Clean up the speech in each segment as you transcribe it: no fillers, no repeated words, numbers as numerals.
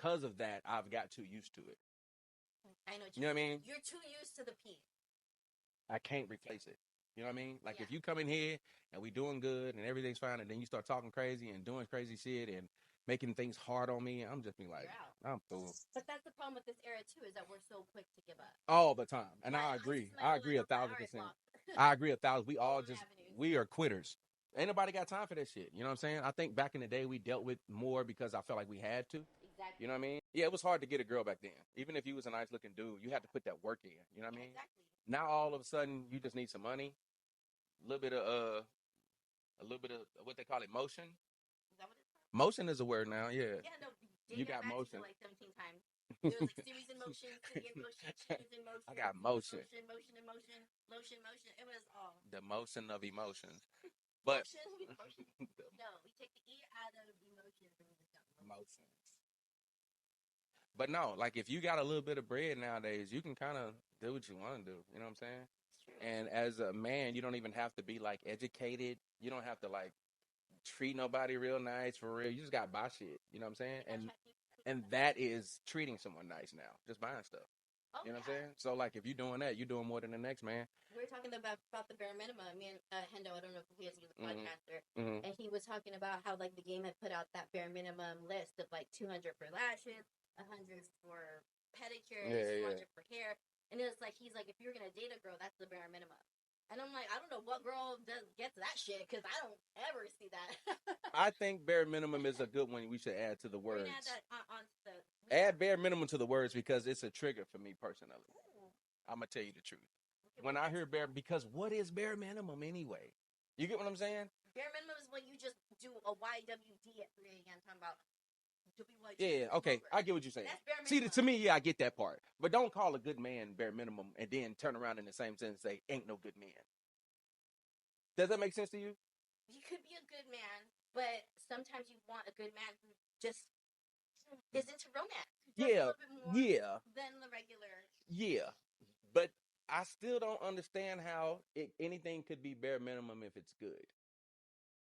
because of that, I've got too used to it. I know. You know what I mean? You're too used to the peak. I can't replace it. You know what I mean? Like Yeah. if you come in here and we doing good and everything's fine, and then you start talking crazy and doing crazy shit and making things hard on me, I'm just being like, You're out. I'm through. But that's the problem with this era too, is that we're so quick to give up. All the time. And Like, I agree. smell I like agree a 1,000%. priority block. I agree 1,000. We all All just avenues. we are quitters. Ain't nobody got time for that shit. You know what I'm saying? I think back in the day we dealt with more because I felt like we had to. Exactly. You know what I mean? Yeah, it was hard to get a girl back then. Even if you was a nice looking dude, you had to put that work in. You know what I mean? Exactly. Now all of a sudden you just need some money, a little bit of what they call it, motion. Is that what it's called? Motion is a word now. Yeah. Yeah, no. You got motion. Like 17 times. There was like series in motion, city in motion, cheese in motion. I got motion. Motion in motion, lotion, motion. It was all The motion of emotions. But motion. No, we take the E out of emotions and we just got motions. But no, like if you got a little bit of bread nowadays, you can kind of do what you want to do. You know what I'm saying? And as a man, you don't even have to be like educated. You don't have to like treat nobody real nice for real. You just got to buy shit. You know what I'm saying? And that is treating someone nice now. Just buying stuff. Oh, you know what I'm saying? So like if you're doing that, you're doing more than the next man. We were talking about the bare minimum. Me and Hendo, I don't know if he is a podcaster, Mm-hmm. and he was talking about how like the game had put out that bare minimum list of like 200 for lashes, 100 for pedicures, 200 for hair, and it's like he's like, if you're gonna date a girl, that's the bare minimum. And I'm like, I don't know what girl gets that shit because I don't ever see that. I think bare minimum is a good one. We should add to the words. Add that add bare minimum to the words because it's a trigger for me personally. Ooh. I'm gonna tell you the truth. Okay, when I hear bare, because what is bare minimum anyway? You get what I'm saying? Bare minimum is when you just do a YWD at 3 a.m. talking about WYD. Yeah, okay, I get what you're saying. That's bare See, minimum. to me, yeah, I get that part. But don't call a good man bare minimum and then turn around in the same sentence and say, ain't no good man. Does that make sense to you? You could be a good man, but sometimes you want a good man who just is into romance. Yeah, a little bit more than the regular. Yeah, but I still don't understand how anything could be bare minimum if it's good.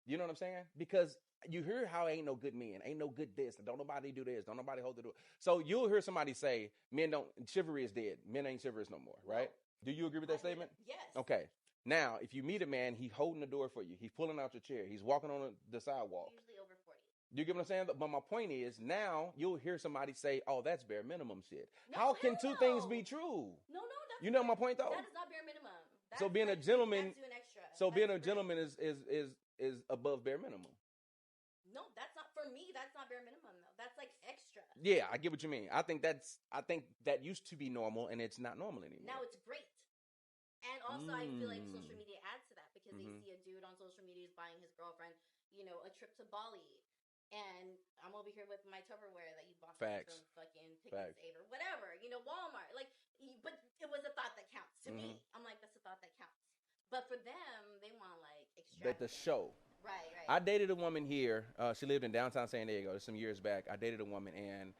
You know what I'm saying? Because you hear how ain't no good men, ain't no good this, don't nobody do this, don't nobody hold the door. So you'll hear somebody say, men don't, chivalry is dead. Men ain't chivalrous no more, right? No. Do you agree with that statement? Yes. Okay. Now, if you meet a man, he's holding the door for you. He's pulling out your chair. He's walking on the sidewalk. Usually over 40. You get what I'm saying? But my point is, now you'll hear somebody say, oh, that's bare minimum shit. No, how can two things be true? No, that's you know my point, though? That is not bare minimum. That's so being like, a gentleman, that's doing extra. So that's being a gentleman is above bare minimum. No, that's not for me. That's not bare minimum though. That's like extra. Yeah, I get what you mean. I think that used to be normal, and it's not normal anymore. Now it's great. And also, I feel like social media adds to that because they see a dude on social media is buying his girlfriend, a trip to Bali, and I'm over here with my Tupperware that you bought from fucking Pick and Save or whatever, Walmart. Like, but it was a thought that counts to me. I'm like, that's a thought that counts. But for them, they want like extravagant. The show. Right. I dated a woman here. She lived in downtown San Diego some years back. I dated a woman, and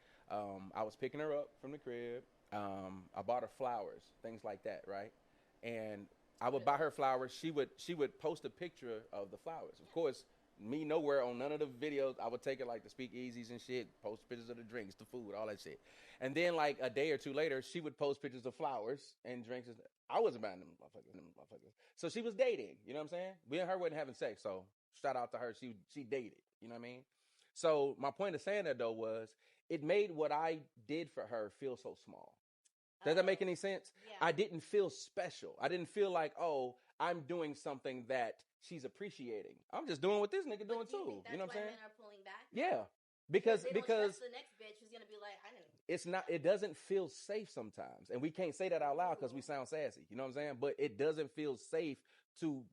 I was picking her up from the crib. I bought her flowers, things like that, right? And I would buy her flowers. She would post a picture of the flowers. Of course, me nowhere on none of the videos. I would take it like the speakeasies and shit, post pictures of the drinks, the food, all that shit. And then like a day or two later, she would post pictures of flowers and drinks. I wasn't buying them motherfuckers. So she was dating. You know what I'm saying? We and her wasn't having sex. So shout out to her. She dated. You know what I mean? So my point of saying that though was it made what I did for her feel so small. Does that make any sense? Yeah. I didn't feel special. I didn't feel like, oh, I'm doing something that she's appreciating. I'm just doing what this nigga doing too. You know what I'm saying? Men are pulling back? Yeah. Because the next bitch who's gonna be like, I didn't. It's not. It doesn't feel safe sometimes, and we can't say that out loud because we sound sassy. You know what I'm saying? But it doesn't feel safe to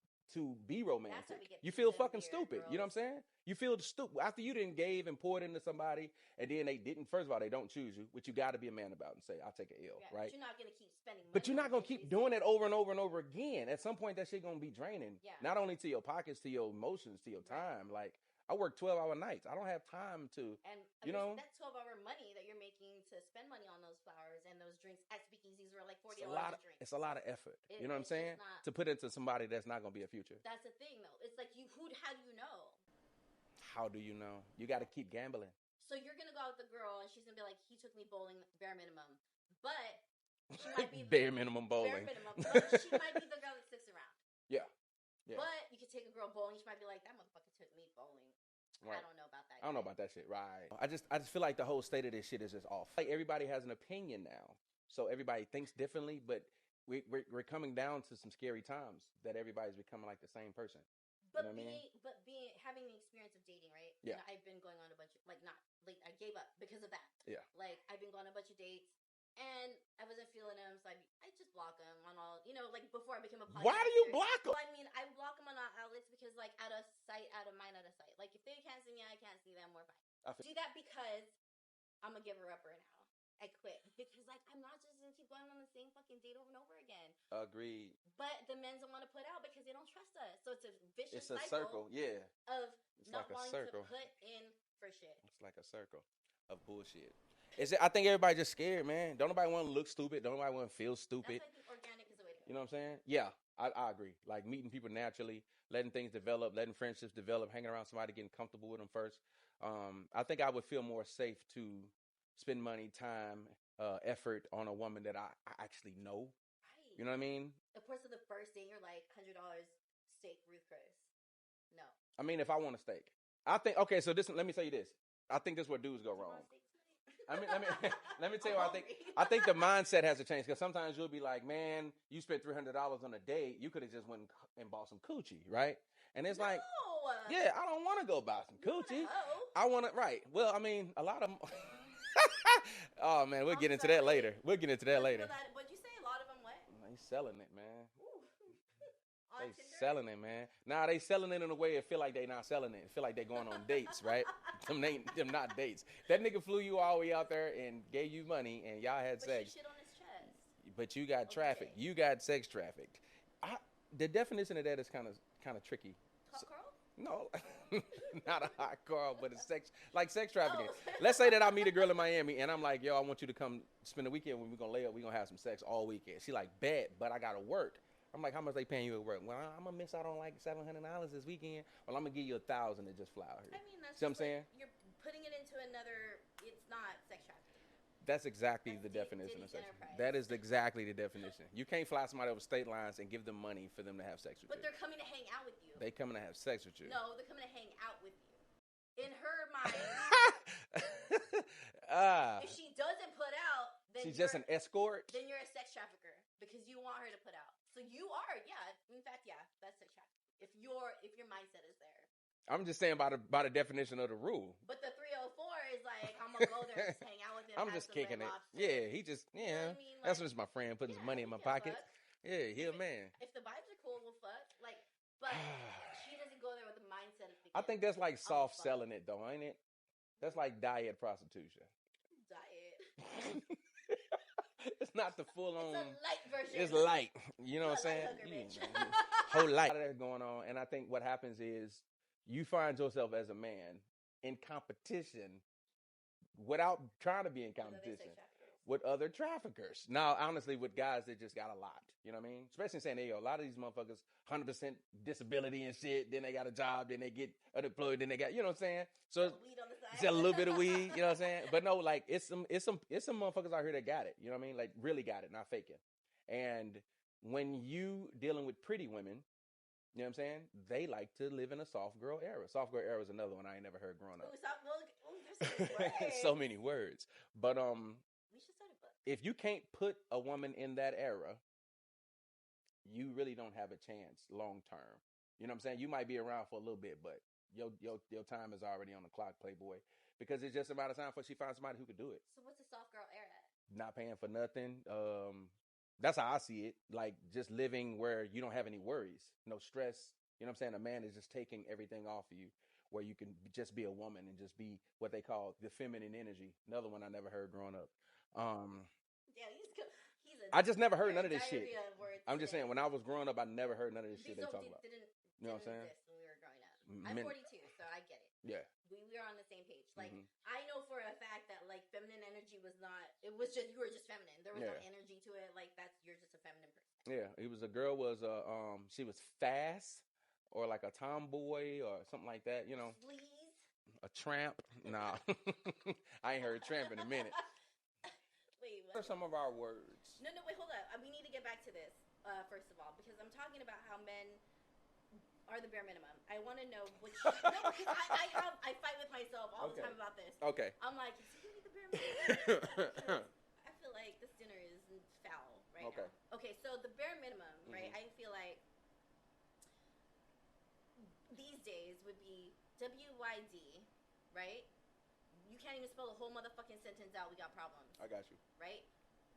be romantic. You feel fucking stupid. Girls. You know what I'm saying? You feel stupid after you didn't gave and poured into somebody, and then they didn't. First of all, they don't choose you, which you got to be a man about and say, "I'll take an L." Yeah, right? But you're not gonna keep spending. But you're not gonna keep doing it over and over and over again. At some point, that shit gonna be draining. Yeah. Not only to your pockets, to your emotions, to your time. Like I work 12-hour nights. I don't have time to. And that 12-hour money that you're making to spend money on those flowers and those drinks at speakeasies were like $40 a drink. It's a lot of effort. You know what I'm saying? To put into somebody that's not gonna be a future. That's the thing, though. It's like how do you know? How do you know? You got to keep gambling. So you're gonna go out with the girl, and she's gonna be like, he took me bowling, bare minimum, but she might be bare minimum bowling. Bare minimum, but she might be the girl that sticks around. Yeah. Yeah. But you could take a girl bowling. She might be like, that motherfucker took me bowling. Right. I don't know about that. I don't know about that shit. Right. I just feel like the whole state of this shit is just off. Like everybody has an opinion now, so everybody thinks differently. But we're coming down to some scary times that everybody's becoming like the same person. But you know having the experience of dating, right? Yeah. And I've been going on a bunch of I gave up because of that. Yeah. Like I've been going on a bunch of dates. And I wasn't feeling them, so I just block them on all, like before I became a podcaster. Why do you block them? Well, I mean, I block them on all outlets because, like, out of sight, out of mind, out of sight. Like, if they can't see me, I can't see them. We're fine. Do that because I'm a giver-upper now. I quit because, like, I'm not just gonna keep going on the same fucking date over and over again. Agreed. But the men don't want to put out because they don't trust us. So it's a vicious cycle. It's a circle, yeah. Of it's not like wanting to put in for shit. It's like a circle of bullshit. I think everybody just scared, man. Don't nobody want to look stupid. Don't nobody want to feel stupid. That's why I think organic is the way to go. You know what I'm saying? Yeah, I agree. Like meeting people naturally, letting things develop, letting friendships develop, hanging around somebody, getting comfortable with them first. I think I would feel more safe to spend money, time, effort on a woman that I actually know. Right. You know what I mean? Of course, of the first day, you're like $100 steak, Ruth Chris. No. I mean, if I want a steak, I think okay. So let me tell you this. I think this is where dudes go wrong. Let me tell you what I think the mindset has to change because sometimes you'll be like, man, you spent $300 on a date. You could have just went and bought some coochie, right? And it's like, yeah, I don't want to go buy some coochie. I want to, right. Well, I mean, a lot of them. Oh, man, we'll get into that later. We'll get into that later. What'd you say? A lot of them what? They selling it, man. They Tinder? selling it, man. Nah, they selling it in a way it feel like they not selling it. It feel like they going on dates, right? them not dates. That nigga flew you all the way out there and gave you money and y'all had sex. Shit on his chest. But you got trafficked. You got sex trafficked. The definition of that is kind of tricky. Hot girl? No, not a hot girl, but it's sex trafficking. Oh. Let's say that I meet a girl in Miami and I'm like, yo, I want you to come spend the weekend when we're gonna lay up. We're gonna have some sex all weekend. She like, bet, but I gotta work. I'm like, how much they paying you at work? Well, I'm gonna miss out on like $700 this weekend. Well, I'm gonna give you $1,000 to just fly out here. I mean, that's see what I'm saying? You're putting it into another. It's not sex trafficking. That's exactly the definition of sex. That is exactly the definition. You can't fly somebody over state lines and give them money for them to have sex with you. But they're coming to hang out with you. They coming to have sex with you. No, they're coming to hang out with you. In her mind, if she doesn't put out, then she's just an escort. Then you're a sex trafficker because you want her to put out. So you are, yeah. In fact, yeah, that's sex trafficking. If your mindset is there. I'm just saying by the definition of the rule. But the 304 is like, I'm gonna go there and just hang out with him. I'm just kicking it. Yeah, he just You know what I mean? That's just my friend putting his money in my pocket. Fuck. Yeah, he a man. If the vibes are cool, we'll fuck. Like, but she doesn't go there with the mindset of thinking, I think that's like soft selling it though, ain't it? That's like diet prostitution. Diet. It's not the full on. It's a light version. It's light. You know what I'm saying? Whole light going on. And I think what happens is you find yourself as a man in competition without trying to be in competition with other traffickers. Now, honestly, with guys that just got a lot. You know what I mean? Especially in San Diego. A lot of these motherfuckers, 100% disability and shit. Then they got a job. Then they get unemployed. Then they got, you know what I'm saying? So weed on the side. It's a little bit of weed. You know what I'm saying? But no, like it's some motherfuckers out here that got it. You know what I mean? Like really got it, not faking. And when you dealing with pretty women, you know what I'm saying? They like to live in a soft girl era. Soft girl era is another one I ain't never heard growing up. There's so many words. But we should start a book. If you can't put a woman in that era, you really don't have a chance long term. You know what I'm saying? You might be around for a little bit, but your time is already on the clock, Playboy. Because it's just a matter of time before she finds somebody who could do it. So what's the soft girl era? Not paying for nothing. That's how I see it. Like just living where you don't have any worries, no stress. You know what I'm saying? A man is just taking everything off of you, where you can just be a woman and just be what they call the feminine energy. Another one I never heard growing up. Yeah, I just never heard none of this shit. I'm just saying, when I was growing up, I never heard none of this shit they talk about. You know what I'm saying? When we were growing up. I'm 42, so I get it. Yeah. We are on the same page. Like, I know for a fact that, like, feminine energy was not, it was just, you were just feminine. There was no energy to it. Like, you're just a feminine person. Yeah. She was fast or like a tomboy or something like that, you know. Please. A tramp? Nah. I ain't heard tramp in a minute. Wait, what are some of our words? No, wait, hold up. We need to get back to this, first of all, because I'm talking about how men are the bare minimum. I want to know which... No, because I fight with myself all the time about this. Okay. I'm like, is he really the bare minimum? I feel like this dinner is foul right now. Okay, so the bare minimum, right? I feel like these days would be WYD, right? You can't even spell the whole motherfucking sentence out. We got problems. I got you. Right?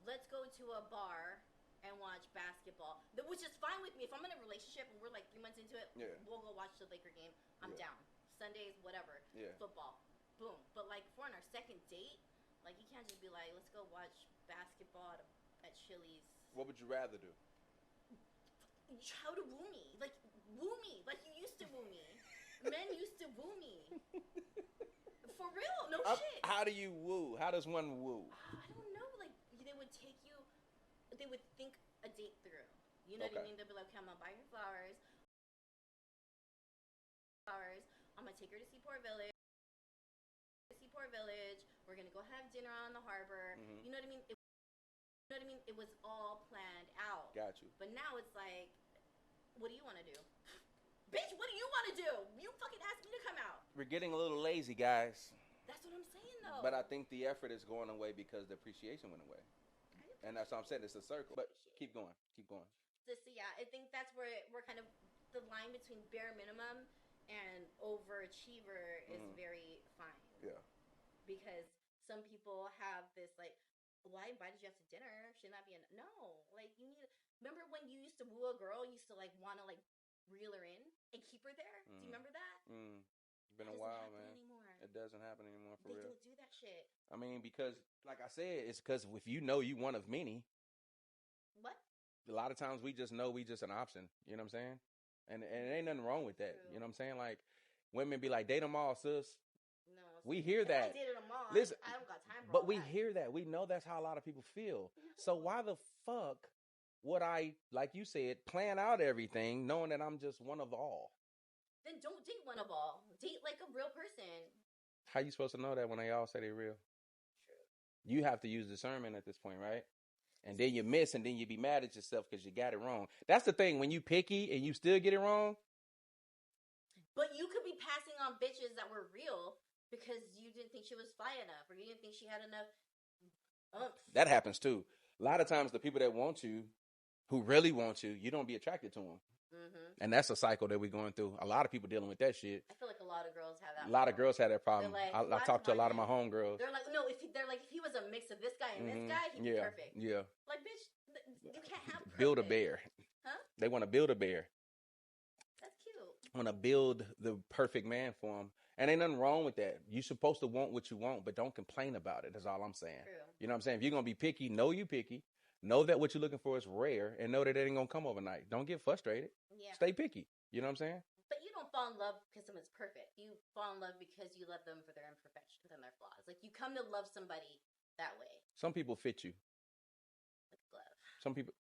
Let's go to a bar and watch basketball, which is fine with me. If I'm in a relationship and we're like 3 months into it, we'll go watch the Laker game. I'm down. Sundays, whatever. Football. Boom. But like, if we're on our second date, like, you can't just be like, let's go watch basketball at Chili's. What would you rather do? How to woo me. Like you used to woo me. Men used to woo me. For real, no shit. How do you woo? How does one woo? I don't know. Like, they would think a date through. You know what I mean? They'd be like, okay, I'm gonna buy your flowers. I'm gonna take her to Seaport Village. We're gonna go have dinner on the harbor. You know what I mean? It was all planned out. Got you. But now it's like, what do you want to do? Bitch, what do you want to do? You fucking asked me to come out. We're getting a little lazy, guys. That's what I'm saying, though. But I think the effort is going away because the appreciation went away. And that's what I'm saying. It's a circle. But keep going. So yeah, I think that's where we're kind of, the line between bare minimum and overachiever is very fine. Yeah. Because some people have this, like, well, I invited you out to dinner. Should not be no. Like, you need. Remember when you used to woo a girl? You used to like want to like reel her in and keep her there. Do you remember that? It's been a while, man. It doesn't happen anymore for real. They don't do that shit. I mean, because like I said, it's because if you know you one of many. What? A lot of times we just know we just an option. You know what I'm saying? And it ain't nothing wrong with that. True. You know what I'm saying? Like, women be like, date them all, sis. No. We hear that. I dated them all. Listen, I don't got time for but all we that. hear that. We know that's how a lot of people feel. No. So why the fuck would I, like you said, plan out everything knowing that I'm just one of all? Then don't date one of all. Date like a real person. How you supposed to know that when they all say they're real? True. You have to use discernment at this point, right? And then you miss, and then you be mad at yourself because you got it wrong. That's the thing. When you picky and you still get it wrong. But you could be passing on bitches that were real because you didn't think she was fly enough, or you didn't think she had enough oomph. That happens too. A lot of times the people that want you, who really want you, you don't be attracted to them. And that's a cycle that we're going through. A lot of people dealing with that shit. I feel like a lot of girls have that. A lot of girls have that problem. Like, I talked to a lot of my homegirls. They're like, no, if he was a mix of this guy and this guy, he'd be perfect. Yeah. Like, bitch, you can't have perfect. Build a bear. Huh? They want to build a bear. That's cute. Want to build the perfect man for them. And ain't nothing wrong with that. You're supposed to want what you want, but don't complain about it. That's all I'm saying. True. You know what I'm saying? If you're going to be picky, know you picky. Know that what you're looking for is rare, and know that it ain't going to come overnight. Don't get frustrated. Yeah. Stay picky. You know what I'm saying? But you don't fall in love because someone's perfect. You fall in love because you love them for their imperfections and their flaws. Like, you come to love somebody that way. Some people fit you. Like a glove. Some people...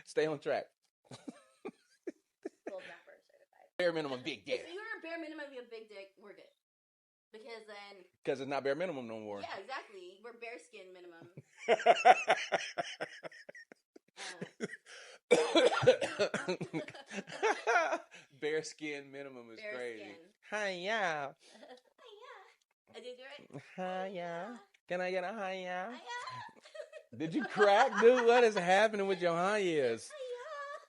Stay on track. Gold rapper certified. Bare minimum big dick. If you're a bare minimum, you have big dick, we're good. Because then... Because it's not bare minimum no more. Yeah, exactly. We're bare skin minimum. Bare skin minimum is bare crazy. Skin. Hi-ya. Hi-ya. I did it. Hi-ya. Can I get a hi-ya? Hi-ya. Did you crack? Dude, what is happening with your hi-yas?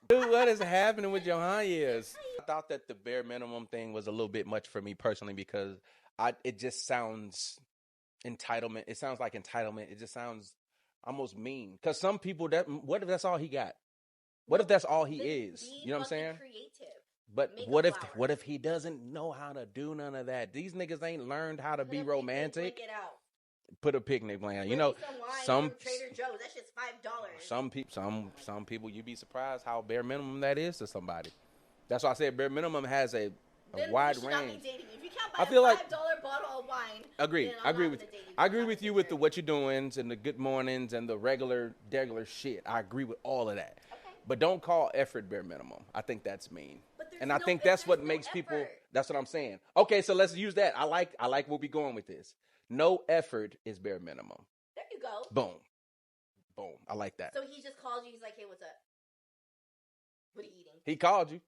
Dude, what is happening with your hi-yas? I thought that the bare minimum thing was a little bit much for me personally because it just sounds entitlement. It sounds like entitlement. It just sounds almost mean. Because some people, what if that's all he got? What if that's all he is? You know what I'm saying? Creative. But what if he doesn't know how to do none of that? These niggas ain't learned how to be romantic. Put a picnic plan. You know, some Trader Joe's, that shit's $5. Some people, you'd be surprised how bare minimum that is to somebody. That's why I said bare minimum has a wide range. If you can't buy a $5 bottle of wine, agree. I agree with you with the what you're doings and the good mornings and the regular shit. I agree with all of that. Okay. But don't call effort bare minimum. I think that's mean. But And I think that's what makes people. That's what I'm saying. Okay, so let's use that. I like where we going with this. No effort is bare minimum. There you go. Boom. Boom. I like that. So he just called you. He's like, hey, what's up? What are you eating? He called you.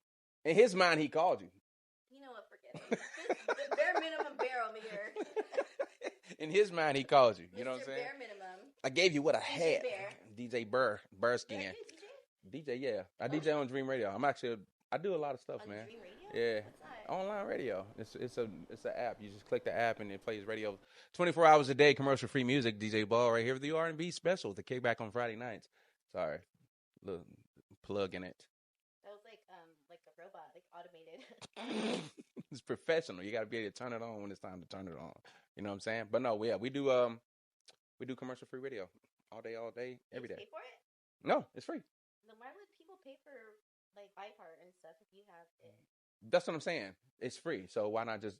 In his mind, he called you. You know what? Forget it. The bare minimum bear over here. In his mind, he called you. You know what I'm saying? Bare minimum. I gave you what I had. Bear. DJ Burskin. DJ, yeah. I DJ on Dream Radio. I do a lot of stuff, on man. Dream Radio? Yeah. Online radio. It's an app. You just click the app and it plays radio 24 hours a day, commercial free music. DJ Ball right here with the R&B special, the kickback on Friday nights. Sorry, little plug in it. That was like a robot, like automated. It's professional. You got to be able to turn it on when it's time to turn it on. You know what I'm saying? But no, yeah, we do commercial free radio all day, every day. Pay for it? No, it's free. Then why would people pay for like iHeart and stuff if you have it? That's what I'm saying. It's free, so why not just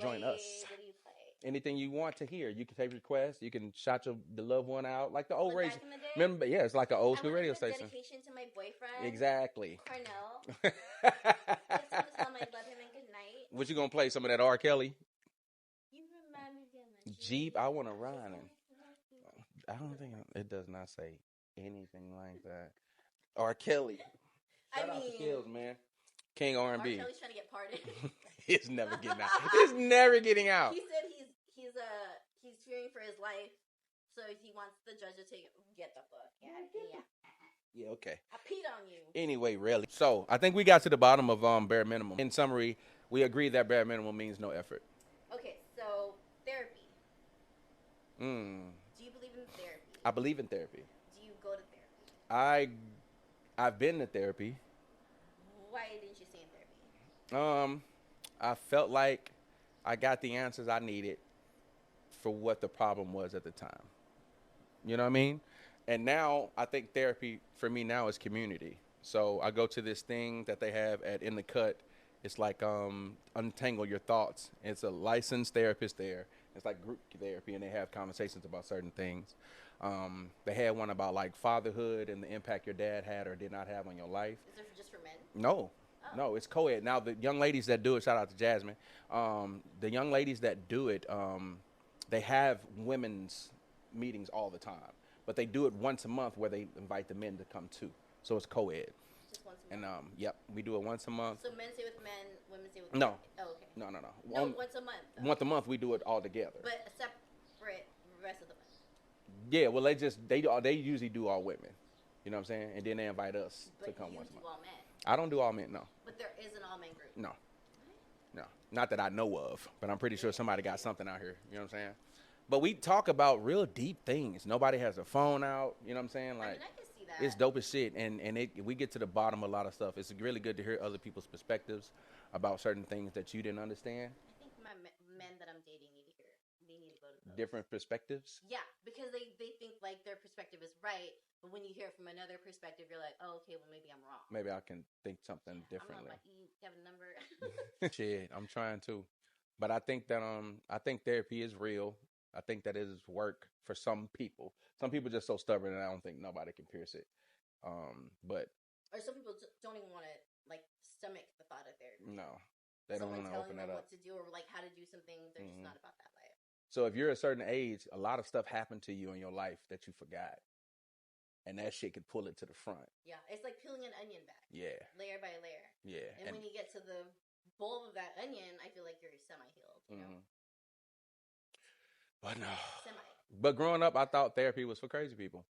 join us? What do you play? Anything you want to hear. You can take requests. You can shout the loved one out, like the old radio. Back in the day? Remember, yeah, it's like an old school radio station. Dedication to my boyfriend. Exactly. Cornell. I just want to tell him I love him and good night. What you gonna play? Some of that R. Kelly? You remind me of my Jeep. I want to ride him. I don't think it does not say anything like that. R. Kelly. Shout out to Kills, man. King R&B. R. Kelly's trying to get pardoned. It's never getting out. It's never getting out. He said he's fearing for his life, so he wants the judge to get the fuck. Yeah, okay. I peed on you. Anyway, really. So I think we got to the bottom of bare minimum. In summary, we agree that bare minimum means no effort. Okay, so therapy. Do you believe in therapy? I believe in therapy. Do you go to therapy? I've been to therapy. Why didn't you stay in therapy? I felt like I got the answers I needed for what the problem was at the time. You know what I mean? And now I think therapy for me now is community. So I go to this thing that they have at In the Cut. It's like Untangle Your Thoughts. It's a licensed therapist there. It's like group therapy, and they have conversations about certain things. They had one about like fatherhood and the impact your dad had or did not have on your life. Is it just for men? No. Oh. No, it's co-ed. Now, the young ladies that do it, shout out to Jasmine, the young ladies that do it, they have women's meetings all the time. But they do it once a month where they invite the men to come too. So it's co-ed. Just once a month? And, yep, we do it once a month. So men stay with men, women stay with No. men? Oh, okay. No. No, once a month. Though. Once a month, we do it all together. But separate the rest of the month. Yeah, well, they usually do all women. You know what I'm saying? And then they invite us to come once a month. But you do all men? I don't do all men, no. But there is an all-men group? No. No. Not that I know of, but I'm pretty sure somebody got something out here. You know what I'm saying? But we talk about real deep things. Nobody has a phone out. You know what I'm saying? Like, I can see that. It's dope as shit. And we get to the bottom of a lot of stuff. It's really good to hear other people's perspectives about certain things that you didn't understand. I think my men that I'm dating need to hear. They need to go to those. Different perspectives? Yeah, because they think like their perspective is right. But when you hear it from another perspective, you're like, oh, okay, well, maybe I'm wrong. Maybe I can think something differently. You have a number? Shit, I'm trying to. But I think that therapy is real. I think that it is work for some people. Some people just so stubborn, and I don't think nobody can pierce it. But or some people don't even want to like stomach the thought of therapy. No, they don't want to open that up. What to do or like how to do something. They're just not about that life. So if you're a certain age, a lot of stuff happened to you in your life that you forgot, and that shit could pull it to the front. Yeah, it's like peeling an onion back. Yeah, layer by layer. Yeah, and when you get to the bowl of that onion, I feel like you're semi-healed. You know? But no. Semi. But growing up, I thought therapy was for crazy people.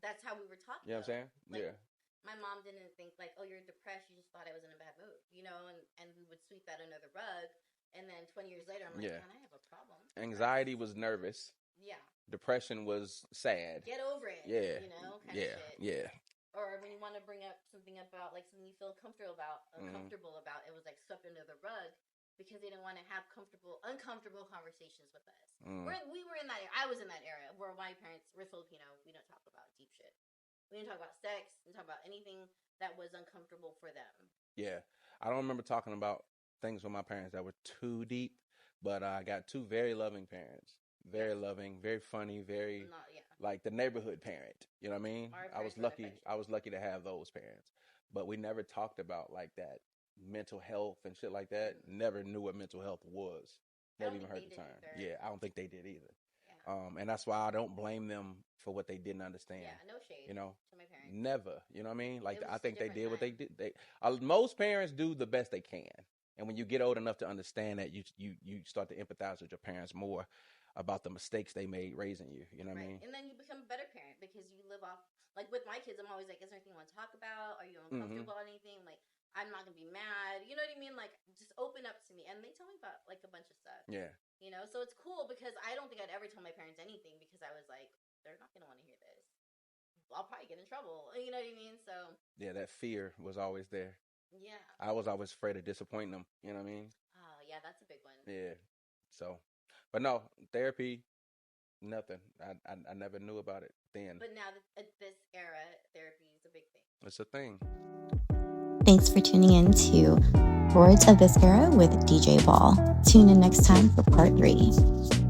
That's how we were taught. You know what I'm saying? Like, yeah. My mom didn't think like, oh, you're depressed. You just thought I was in a bad mood, you know? And we would sweep that under the rug. And then 20 years later, I'm like, man, I have a problem. Anxiety was nervous. Yeah. Depression was sad. Get over it. Yeah. You know, kind of shit. Yeah. Or when you want to bring up something about like something you feel comfortable about, it was like swept under the rug because they didn't want to have uncomfortable conversations with us. We were in that era. I was in that era where my parents were Filipino. We don't talk about deep shit. We didn't talk about sex. We didn't talk about anything that was uncomfortable for them. Yeah. I don't remember talking about things with my parents that were too deep, but I got two very loving parents. Very loving, very funny, like the neighborhood parent. You know what I mean? I was lucky to have those parents. But we never talked about like that mental health and shit like that, never knew what mental health was. Never even heard the term. Yeah, I don't think they did either. Yeah. And that's why I don't blame them for what they didn't understand. Yeah, no shade. You know, to my parents. never. You know what I mean? Like I think they did what they did. Most parents do the best they can, and when you get old enough to understand that, you start to empathize with your parents more about the mistakes they made raising you. You know what I mean? And then you become a better parent because you live off. Like with my kids, I'm always like, is there anything you want to talk about? Are you uncomfortable about anything? Like, I'm not gonna be mad. You know what I mean? Like, just open up to me, and they tell me about like a bunch of stuff. Yeah. You know, so it's cool because I don't think I'd ever tell my parents anything because I was like, they're not gonna want to hear this. I'll probably get in trouble. You know what I mean? So yeah, that fear was always there. Yeah. I was always afraid of disappointing them. You know what I mean? Oh yeah, that's a big one. Yeah. So, but no, therapy. Nothing. I never knew about it then. But now at this era, therapy is a big thing. It's a thing. Thanks for tuning in to Words of This Era with DJ Ball. Tune in next time for part 3.